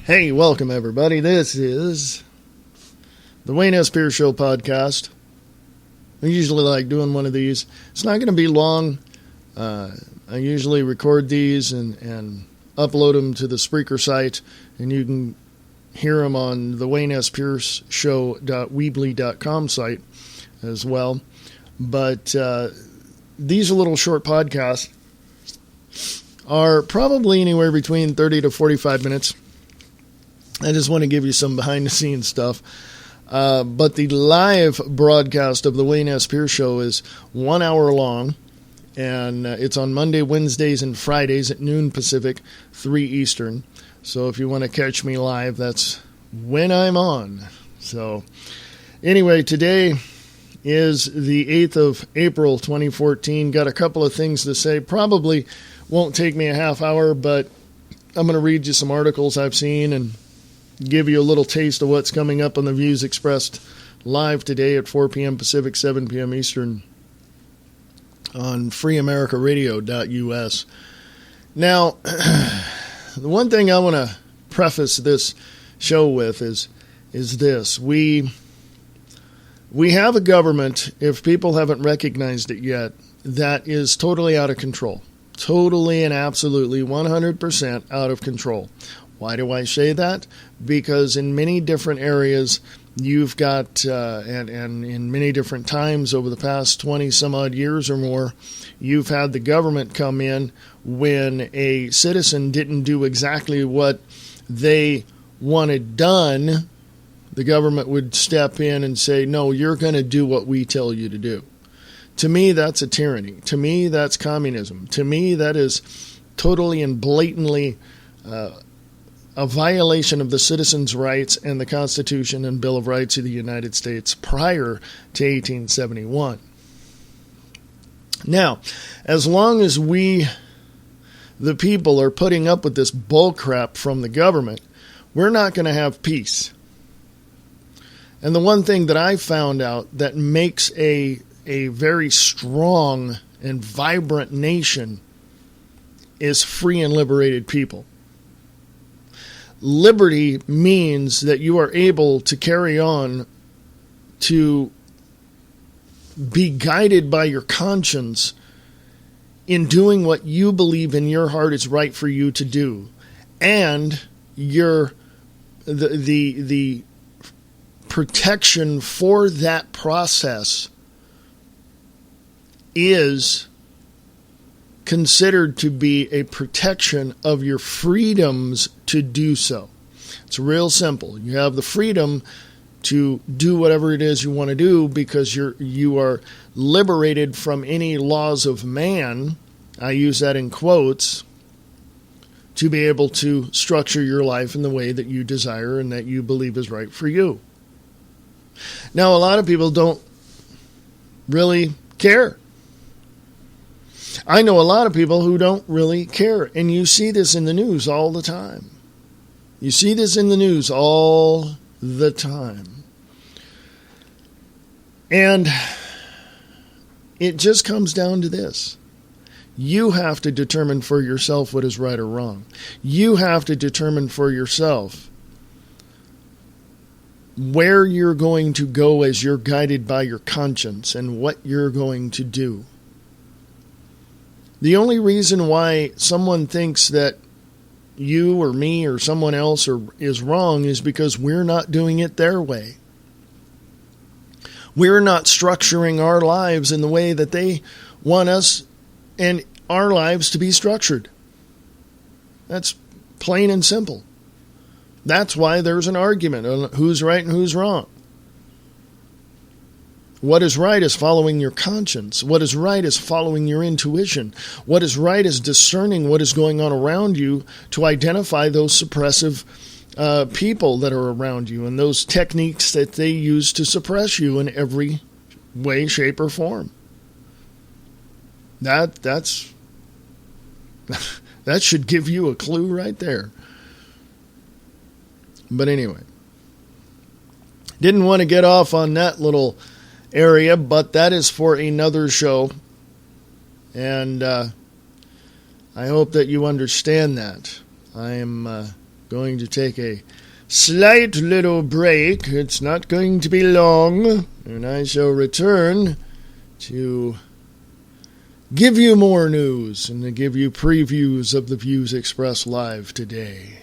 Hey, welcome everybody. This is the Wayne S. Pierce Show podcast. I usually like doing one of these. It's not going to be long. I usually record these and upload them to the Spreaker site, and you can hear them on the Wayne S. Pierce Show.weebly.com site as well. But these little short podcasts are probably anywhere between 30 to 45 minutes. I just want to give you some behind-the-scenes stuff. But the live broadcast of the Wayne S. Pierce Show is 1 hour long, and it's on Monday, Wednesdays, and Fridays at noon Pacific, 3 Eastern. So if you want to catch me live, that's when I'm on. So anyway, today is the 8th of April, 2014. Got a couple of things to say. Probably won't take me a half hour, but I'm going to read you some articles I've seen and give you a little taste of what's coming up on the views expressed live today at 4 p.m. Pacific, 7 p.m. Eastern on freeamericaradio.us. Now, the one thing I want to preface this show with is this. We have a government, if people haven't recognized it yet, that is totally out of control. Totally and absolutely 100% out of control. Why do I say that? Because in many different areas, you've got, and in many different times over the past 20 some odd years or more, you've had the government come in when a citizen didn't do exactly what they wanted done. The government would step in and say, no, you're going to do what we tell you to do. To me, that's a tyranny. To me, that's communism. To me, that is totally and blatantly a violation of the citizens' rights and the Constitution and Bill of Rights of the United States prior to 1871. Now, as long as we, the people, are putting up with this bullcrap from the government, we're not going to have peace. And the one thing that I found out that makes a very strong and vibrant nation is free and liberated people. Liberty means that you are able to carry on, to be guided by your conscience in doing what you believe in your heart is right for you to do. And the protection for that process is considered to be a protection of your freedoms to do so. It's real simple. You have the freedom to do whatever it is you want to do because you are liberated from any laws of man. I use that in quotes, to be able to structure your life in the way that you desire and that you believe is right for you. Now, a lot of people don't really care. I know a lot of people who don't really care, and you see this in the news all the time. You see this in the news all the time. And it just comes down to this. You have to determine for yourself what is right or wrong. You have to determine for yourself where you're going to go as you're guided by your conscience and what you're going to do. The only reason why someone thinks that you or me or someone else is wrong is because we're not doing it their way. We're not structuring our lives in the way that they want us and our lives to be structured. That's plain and simple. That's why there's an argument on who's right and who's wrong. What is right is following your conscience. What is right is following your intuition. What is right is discerning what is going on around you to identify those suppressive people that are around you and those techniques that they use to suppress you in every way, shape, or form. That's that should give you a clue right there. But anyway, didn't want to get off on that little area, but that is for another show. And I hope that you understand that. I am going to take a slight little break. It's not going to be long, and I shall return to give you more news and to give you previews of the views expressed live today.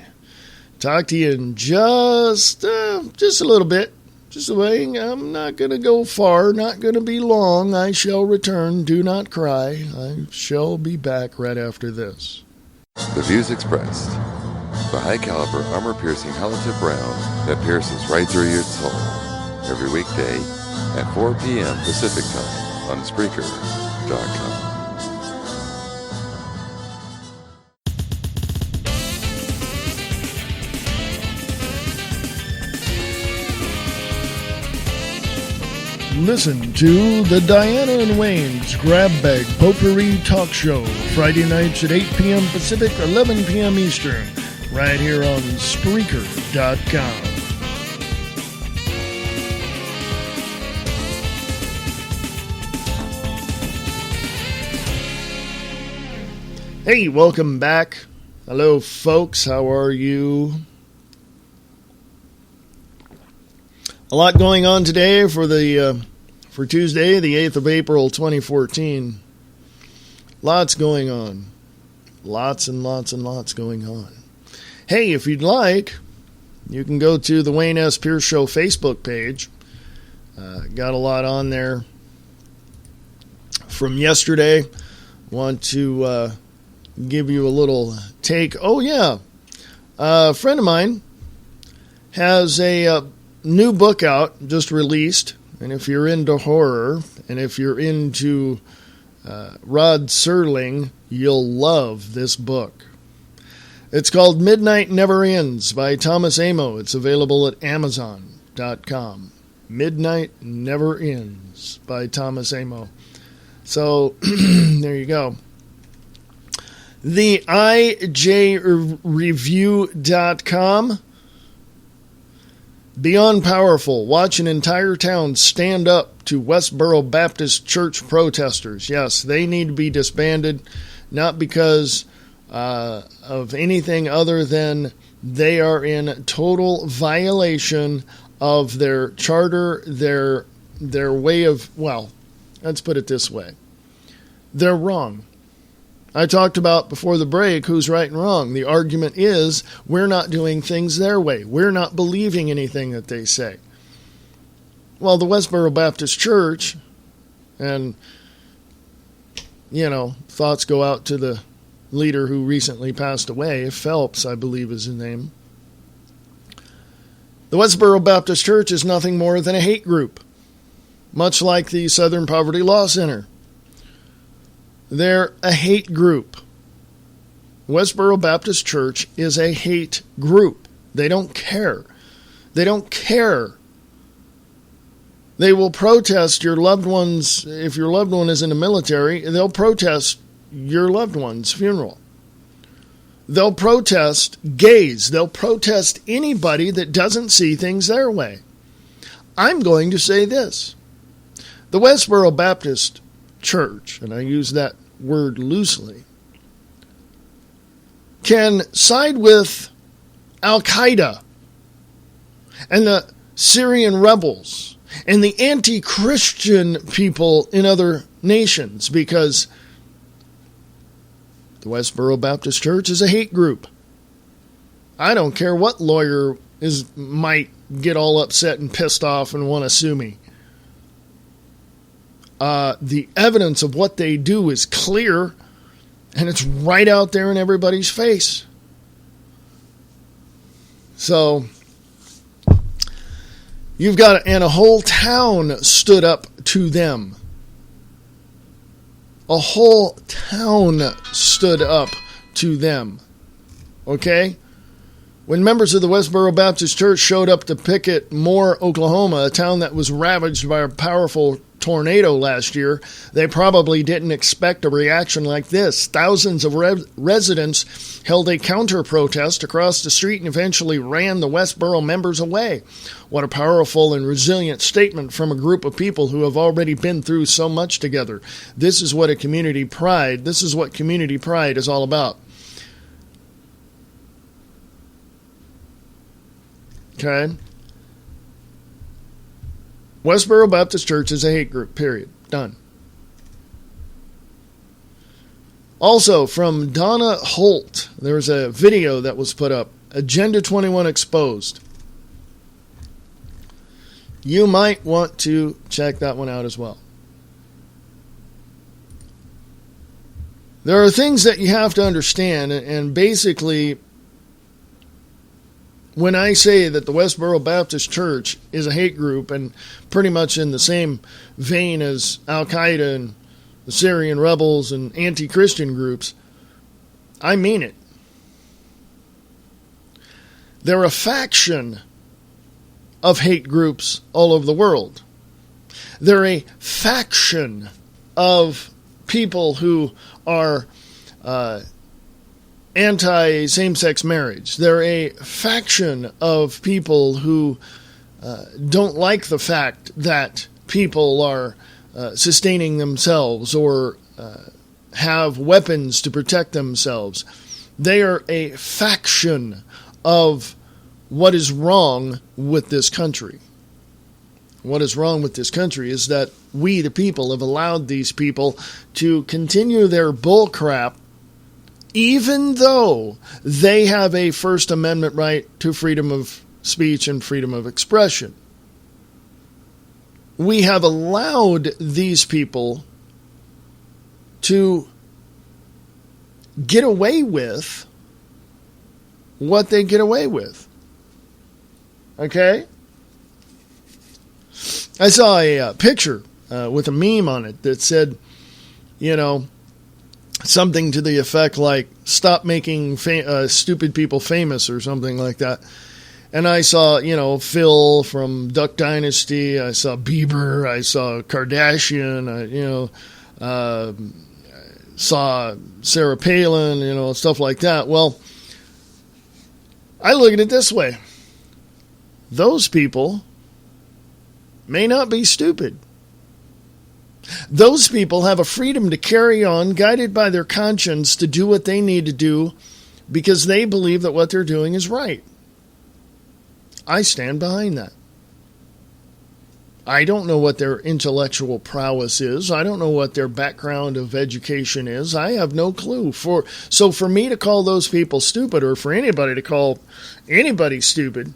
Talk to you in just a little bit. Just waiting. I'm not going to go far, not going to be long. I shall return. Do not cry. I shall be back right after this. The views expressed. The high-caliber, armor-piercing halotip round that pierces right through your soul. Every weekday at 4 p.m. Pacific Time on Spreaker.com. Listen to the Diana and Wayne's Grab Bag Potpourri Talk Show, Friday nights at 8 p.m. Pacific, 11 p.m. Eastern, right here on Spreaker.com. Hey, welcome back. Hello, folks. How are you? A lot going on today for Tuesday, the 8th of April, 2014. Lots going on. Lots and lots and lots going on. Hey, if you'd like, you can go to the Wayne S. Pierce Show Facebook page. Got a lot on there from yesterday. Want to give you a little take. Oh, yeah. A friend of mine has a new book out, just released, and if you're into horror, and if you're into Rod Serling, you'll love this book. It's called Midnight Never Ends by Thomas Amo. It's available at Amazon.com. Midnight Never Ends by Thomas Amo. So, there you go. The IJReview.com. Beyond powerful, watch an entire town stand up to Westboro Baptist Church protesters. Yes, they need to be disbanded, not because of anything other than they are in total violation of their charter, their way of, well, let's put it this way. They're wrong. I talked about before the break who's right and wrong. The argument is we're not doing things their way. We're not believing anything that they say. Well, the Westboro Baptist Church, and, thoughts go out to the leader who recently passed away, Phelps, I believe is his name. The Westboro Baptist Church is nothing more than a hate group, much like the Southern Poverty Law Center. They're a hate group. Westboro Baptist Church is a hate group. They don't care. They don't care. They will protest your loved ones. If your loved one is in the military, they'll protest your loved one's funeral. They'll protest gays. They'll protest anybody that doesn't see things their way. I'm going to say this. The Westboro Baptist Church, and I use that word loosely, can side with Al-Qaeda and the Syrian rebels and the anti-Christian people in other nations because the Westboro Baptist Church is a hate group. I don't care what lawyer might get all upset and pissed off and want to sue me. The evidence of what they do is clear, and it's right out there in everybody's face. So, you've got, and a whole town stood up to them. A whole town stood up to them. Okay? When members of the Westboro Baptist Church showed up to picket Moore, Oklahoma, a town that was ravaged by a powerful tornado last year, they probably didn't expect a reaction like this. Thousands of residents held a counter-protest across the street and eventually ran the Westboro members away. What a powerful and resilient statement from a group of people who have already been through so much together. This is what community pride is all about. Okay? Westboro Baptist Church is a hate group, period. Done. Also, from Donna Holt, there was a video that was put up, Agenda 21 Exposed. You might want to check that one out as well. There are things that you have to understand, and basically, when I say that the Westboro Baptist Church is a hate group and pretty much in the same vein as Al-Qaeda and the Syrian rebels and anti-Christian groups, I mean it. They're a faction of hate groups all over the world. They're a faction of people who are anti-same-sex marriage. They're a faction of people who don't like the fact that people are sustaining themselves or have weapons to protect themselves. They are a faction of what is wrong with this country. What is wrong with this country is that we, the people, have allowed these people to continue their bull crap, even though they have a First Amendment right to freedom of speech and freedom of expression. We have allowed these people to get away with what they get away with. Okay? I saw a picture with a meme on it that said, something to the effect like, stop making stupid people famous or something like that. And I saw, Phil from Duck Dynasty. I saw Bieber. I saw Kardashian. Saw Sarah Palin, stuff like that. Well, I look at it this way. Those people may not be stupid. Those people have a freedom to carry on, guided by their conscience, to do what they need to do because they believe that what they're doing is right. I stand behind that. I don't know what their intellectual prowess is. I don't know what their background of education is. I have no clue. So for me to call those people stupid, or for anybody to call anybody stupid,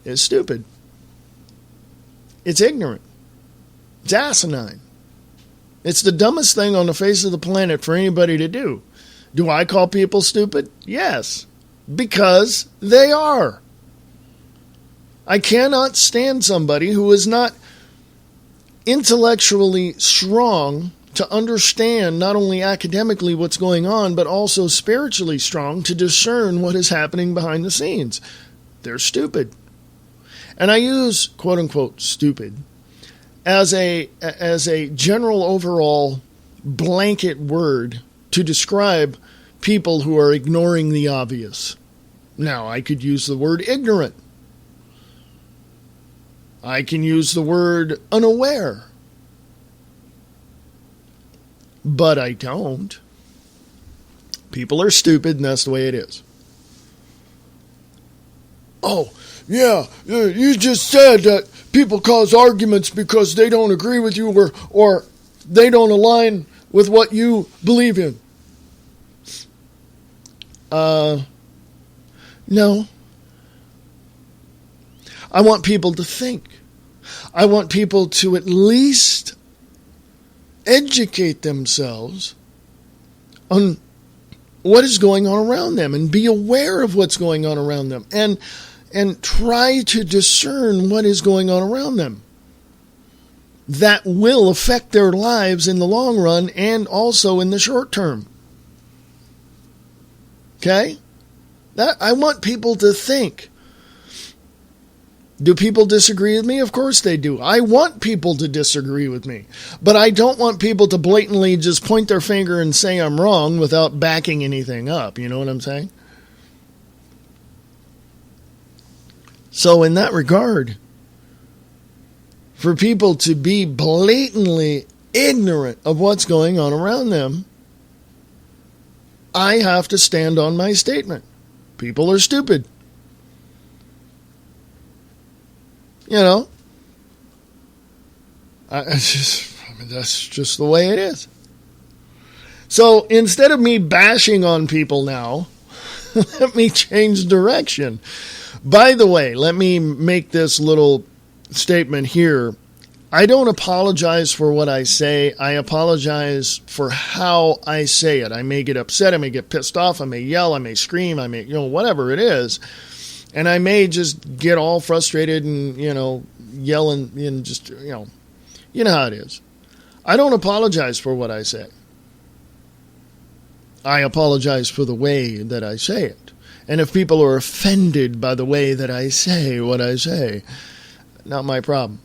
is stupid. It's ignorant. It's asinine. It's the dumbest thing on the face of the planet for anybody to do. Do I call people stupid? Yes, because they are. I cannot stand somebody who is not intellectually strong to understand not only academically what's going on, but also spiritually strong to discern what is happening behind the scenes. They're stupid. And I use, quote-unquote, stupid as a general overall blanket word to describe people who are ignoring the obvious. Now, I could use the word ignorant. I can use the word unaware. But I don't. People are stupid, and that's the way it is. Oh, yeah, you just said that people cause arguments because they don't agree with you or they don't align with what you believe in. No. I want people to think. I want people to at least educate themselves on what is going on around them and be aware of what's going on around them and try to discern what is going on around them. That will affect their lives in the long run and also in the short term. Okay? I want people to think. Do people disagree with me? Of course they do. I want people to disagree with me. But I don't want people to blatantly just point their finger and say I'm wrong without backing anything up. You know what I'm saying? So in that regard, for people to be blatantly ignorant of what's going on around them, I have to stand on my statement. People are stupid. You know, that's just the way it is. So instead of me bashing on people now, let me change direction. By the way, let me make this little statement here. I don't apologize for what I say. I apologize for how I say it. I may get upset. I may get pissed off. I may yell. I may scream. I may, whatever it is. And I may just get all frustrated and, yelling and just, you know how it is. I don't apologize for what I say. I apologize for the way that I say it. And if people are offended by the way that I say what I say, not my problem.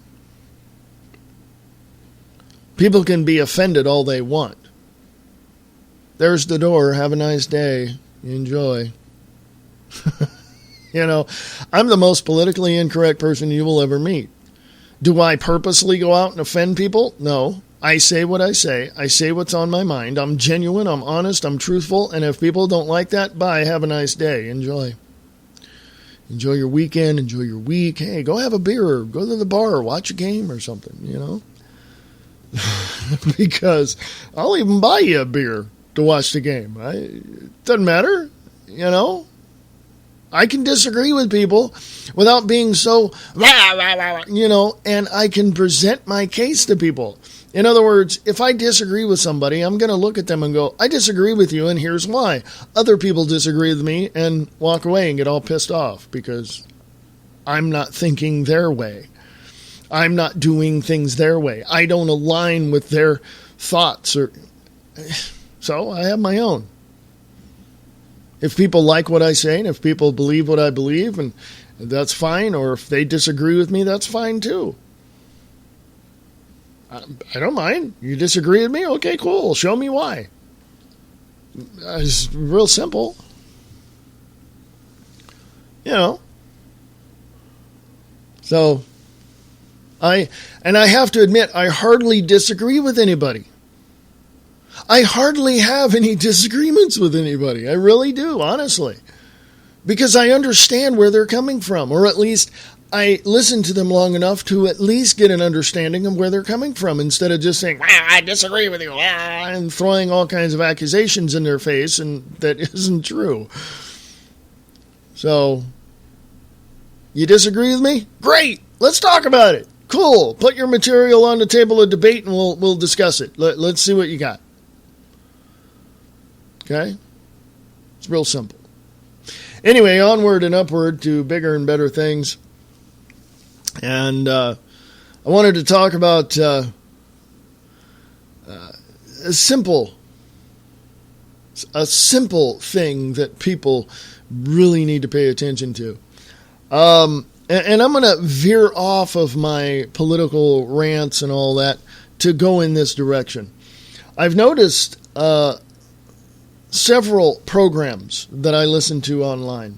People can be offended all they want. There's the door. Have a nice day. Enjoy. I'm the most politically incorrect person you will ever meet. Do I purposely go out and offend people? No. I say what I say. I say what's on my mind. I'm genuine. I'm honest. I'm truthful. And if people don't like that, bye. Have a nice day. Enjoy. Enjoy your weekend. Enjoy your week. Hey, go have a beer or go to the bar or watch a game or something, Because I'll even buy you a beer to watch the game. It doesn't matter, I can disagree with people without being so, and I can present my case to people. In other words, if I disagree with somebody, I'm going to look at them and go, I disagree with you, and here's why. Other people disagree with me and walk away and get all pissed off because I'm not thinking their way. I'm not doing things their way. I don't align with their thoughts. So I have my own. If people like what I say and if people believe what I believe, and that's fine. Or if they disagree with me, that's fine too. I don't mind. You disagree with me? Okay, cool. Show me why. It's real simple. So... I have to admit, I hardly disagree with anybody. I hardly have any disagreements with anybody. I really do, honestly. Because I understand where they're coming from, or at least I listen to them long enough to at least get an understanding of where they're coming from, instead of just saying, I disagree with you, and throwing all kinds of accusations in their face, and that isn't true. So, you disagree with me? Great! Let's talk about it. Cool. Put your material on the table of debate and we'll discuss it. Let's see what you got. Okay? It's real simple. Anyway, onward and upward to bigger and better things. And I wanted to talk about a simple thing that people really need to pay attention to. And I'm going to veer off of my political rants and all that to go in this direction. I've noticed several programs that I listen to online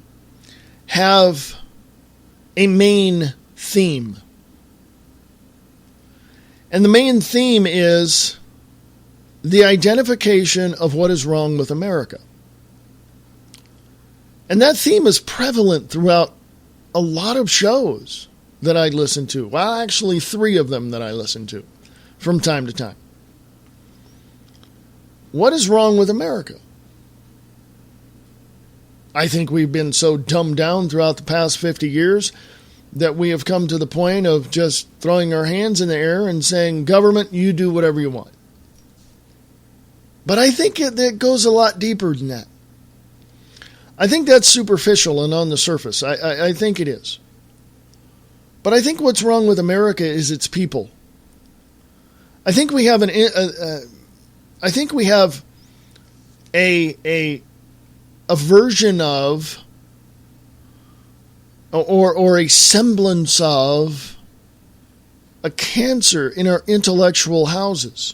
have a main theme. And the main theme is the identification of what is wrong with America. And that theme is prevalent throughout a lot of shows that I listen to. Well, actually 3 of them that I listen to from time to time. What is wrong with America? I think we've been so dumbed down throughout the past 50 years that we have come to the point of just throwing our hands in the air and saying, government, you do whatever you want. But I think it goes a lot deeper than that. I think that's superficial and on the surface. I think it is. But I think what's wrong with America is its people. I think we have a version of, or a semblance of, a cancer in our intellectual houses.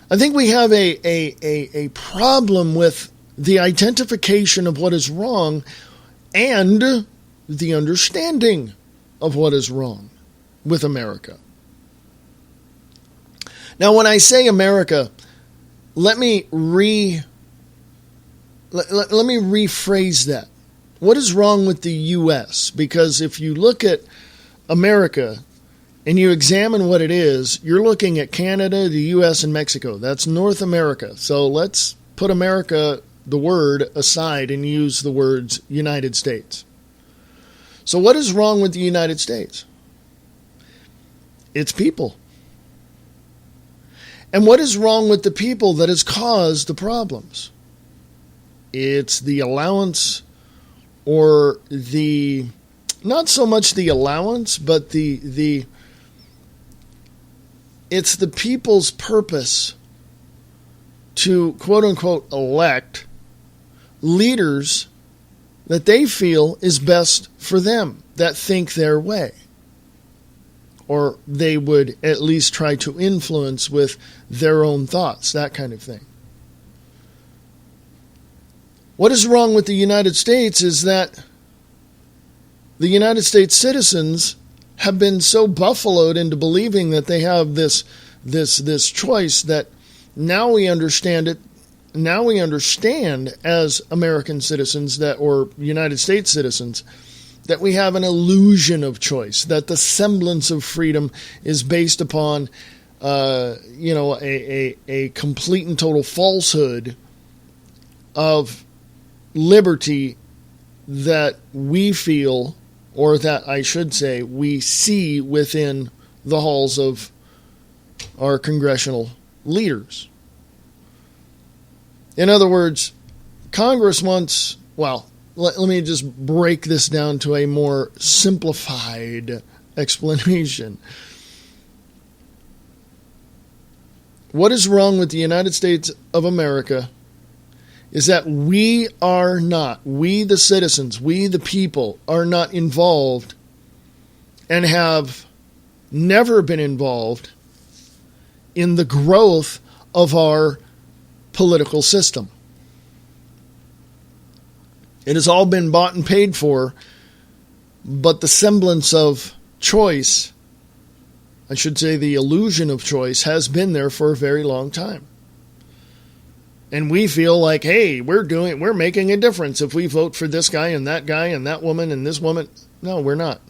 I think we have a problem with the identification of what is wrong and the understanding of what is wrong with America. Now, when I say America, let me rephrase that. what is wrong with the U.S.? Because if you look at America and you examine what it is, you're looking at Canada, the U.S., and Mexico. That's North America. So let's put America, the word, aside and use the words United States. So what is wrong with the United States? It's people. And what is wrong with the people that has caused the problems? It's the allowance, or the, not so much the allowance, but it's the people's purpose to, quote unquote, elect leaders that they feel is best for them, that think their way. Or they would at least try to influence with their own thoughts, that kind of thing. What is wrong with the United States is that the United States citizens have been so buffaloed into believing that they have this choice that now we understand it. Now we understand as American citizens that, or United States citizens, that we have an illusion of choice, that the semblance of freedom is based upon, a complete and total falsehood of liberty that we feel, or that I should say, we see within the halls of our congressional leaders. In other words, Congress wants, well, let me just break this down to a more simplified explanation. What is wrong with the United States of America is that we the citizens, we the people, are not involved and have never been involved in the growth of our political system. It has all been bought and paid for, but the semblance of choice, I should say the illusion of choice, has been there for a very long time. And we feel like, hey, we're making a difference if we vote for this guy and that woman and this woman. No, we're not.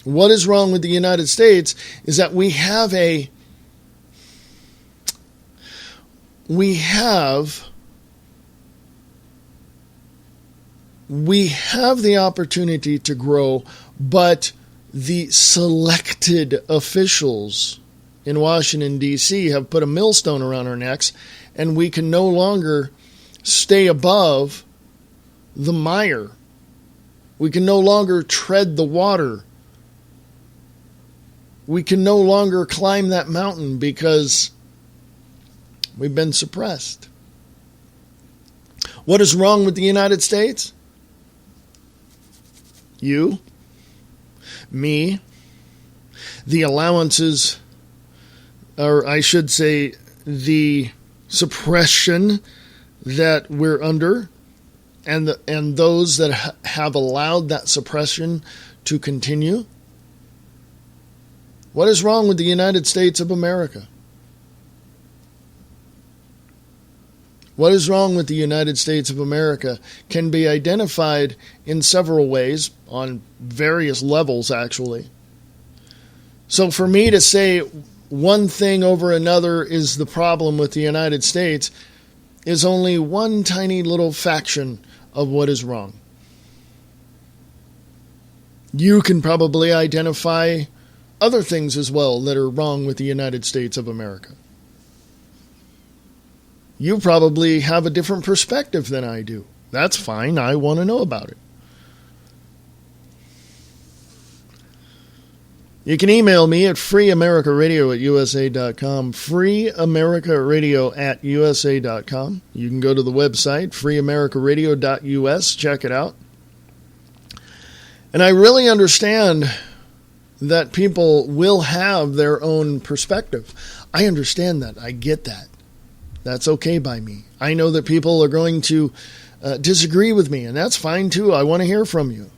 What is wrong with the United States is that we have the opportunity to grow, but the selected officials in Washington, D.C. have put a millstone around our necks, and we can no longer stay above the mire. We can no longer tread the water. We can no longer climb that mountain because we've been suppressed. What is wrong with the United States? You, me, the allowances, or I should say the suppression that we're under, and those that have allowed that suppression to continue. What is wrong with the United States of America? What is wrong with the United States of America can be identified in several ways, on various levels, actually. So for me to say one thing over another is the problem with the United States is only one tiny little faction of what is wrong. You can probably identify other things as well that are wrong with the United States of America. You probably have a different perspective than I do. That's fine. I want to know about it. You can email me at freeamericaradio@usa.com, freeamericaradio@usa.com. You can go to the website, freeamericaradio.us, check it out. And I really understand that people will have their own perspective. I understand that. I get that. That's okay by me. I know that people are going to disagree with me, and that's fine too. I want to hear from you.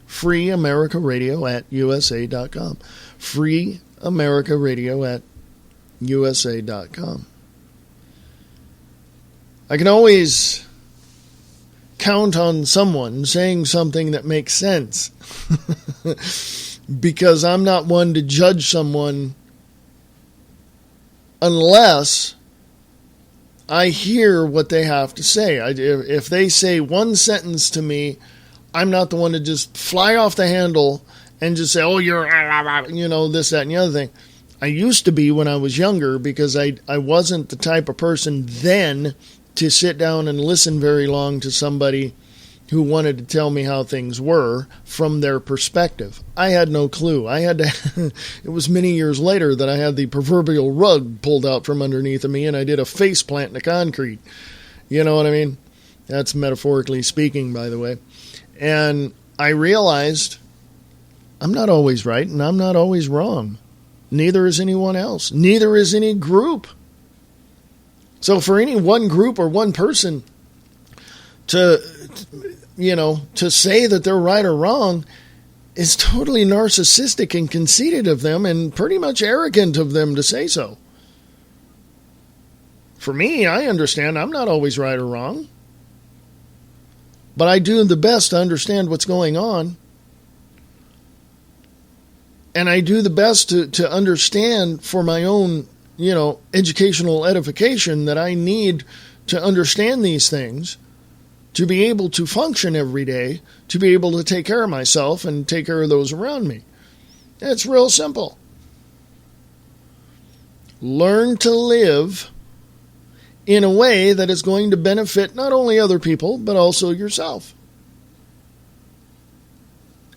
freeamericaradio@usa.com. freeamericaradio@usa.com. I can always count on someone saying something that makes sense because I'm not one to judge someone unless I hear what they have to say. If they say one sentence to me, I'm not the one to just fly off the handle and just say, oh, you're, this, that, and the other thing. I used to be when I was younger because I wasn't the type of person then to sit down and listen very long to somebody who wanted to tell me how things were from their perspective. I had no clue. It was many years later that I had the proverbial rug pulled out from underneath of me and I did a face plant in the concrete. You know what I mean? That's metaphorically speaking, by the way. And I realized I'm not always right and I'm not always wrong. Neither is anyone else. Neither is any group. So for any one group or one person to say that they're right or wrong is totally narcissistic and conceited of them and pretty much arrogant of them to say so. For me, I understand I'm not always right or wrong. But I do the best to understand what's going on. And I do the best to understand for my own, educational edification that I need to understand these things to be able to function every day, to be able to take care of myself and take care of those around me. It's real simple. Learn to live in a way that is going to benefit not only other people, but also yourself.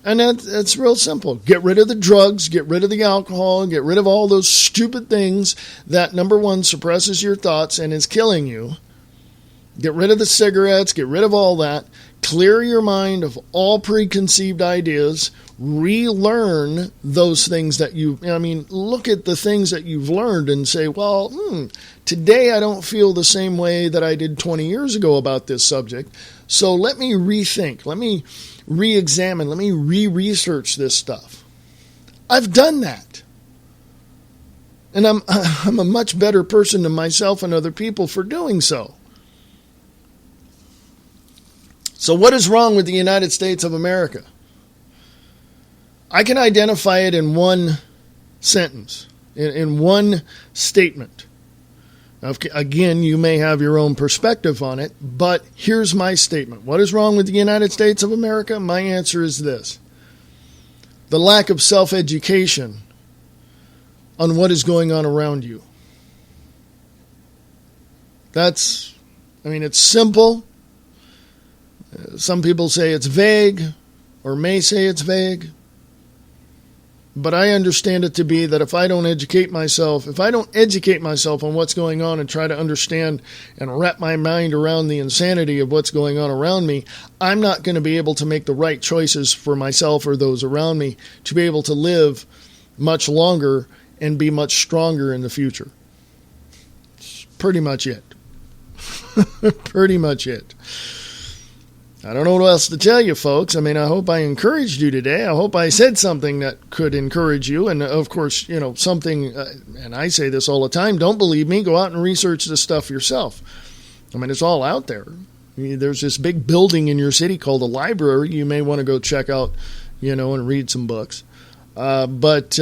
And that's real simple. Get rid of the drugs, get rid of the alcohol, get rid of all those stupid things that, number one, suppresses your thoughts and is killing you. Get rid of the cigarettes, get rid of all that. Clear your mind of all preconceived ideas. Relearn those things that look at the things that you've learned and say, well, today I don't feel the same way that I did 20 years ago about this subject. So let me rethink, let me re-examine, let me re-research this stuff. I've done that. And I'm a much better person to myself and other people for doing so. So what is wrong with the United States of America? I can identify it in one sentence, in one statement. Again, you may have your own perspective on it, but here's my statement. What is wrong with the United States of America? My answer is this. The lack of self-education on what is going on around you. It's simple. Some people say it's vague, or may say it's vague. But I understand it to be that if I don't educate myself on what's going on and try to understand and wrap my mind around the insanity of what's going on around me, I'm not going to be able to make the right choices for myself or those around me to be able to live much longer and be much stronger in the future. That's pretty much it. Pretty much it. I don't know what else to tell you, folks. I hope I encouraged you today. I hope I said something that could encourage you. And, of course, something, and I say this all the time, don't believe me, go out and research this stuff yourself. It's all out there. There's this big building in your city called a library. You may want to go check out, and read some books. But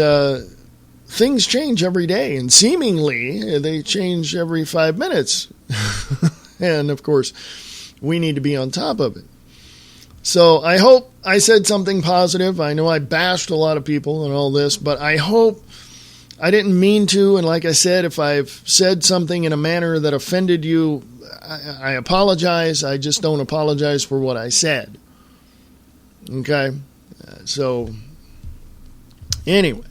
things change every day, and seemingly they change every 5 minutes. And, of course, we need to be on top of it. So I hope I said something positive. I know I bashed a lot of people and all this, but I hope I didn't mean to. And like I said, if I've said something in a manner that offended you, I apologize. I just don't apologize for what I said. Okay? So anyway,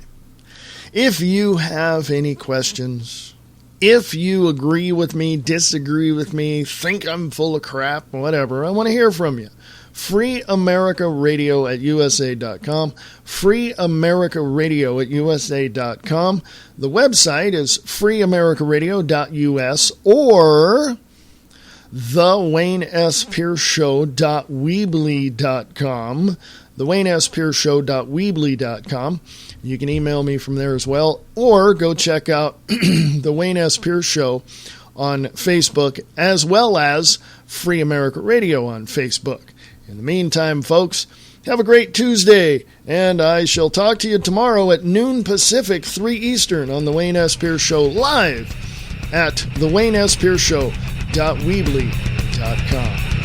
if you have any questions, if you agree with me, disagree with me, think I'm full of crap, whatever, I want to hear from you. freeamericaradio@usa.com. freeamericaradio@usa.com. The website is freeamericaradio.us or thewaynespearsshow.weebly.com. thewaynespearsshow.weebly.com. You can email me from there as well, or go check out The Wayne S. Pierce Show on Facebook, as well as Free America Radio on Facebook. In the meantime, folks, have a great Tuesday, and I shall talk to you tomorrow at noon Pacific, 3 Eastern on The Wayne S. Pierce Show, live at thewaynespearceshow.weebly.com.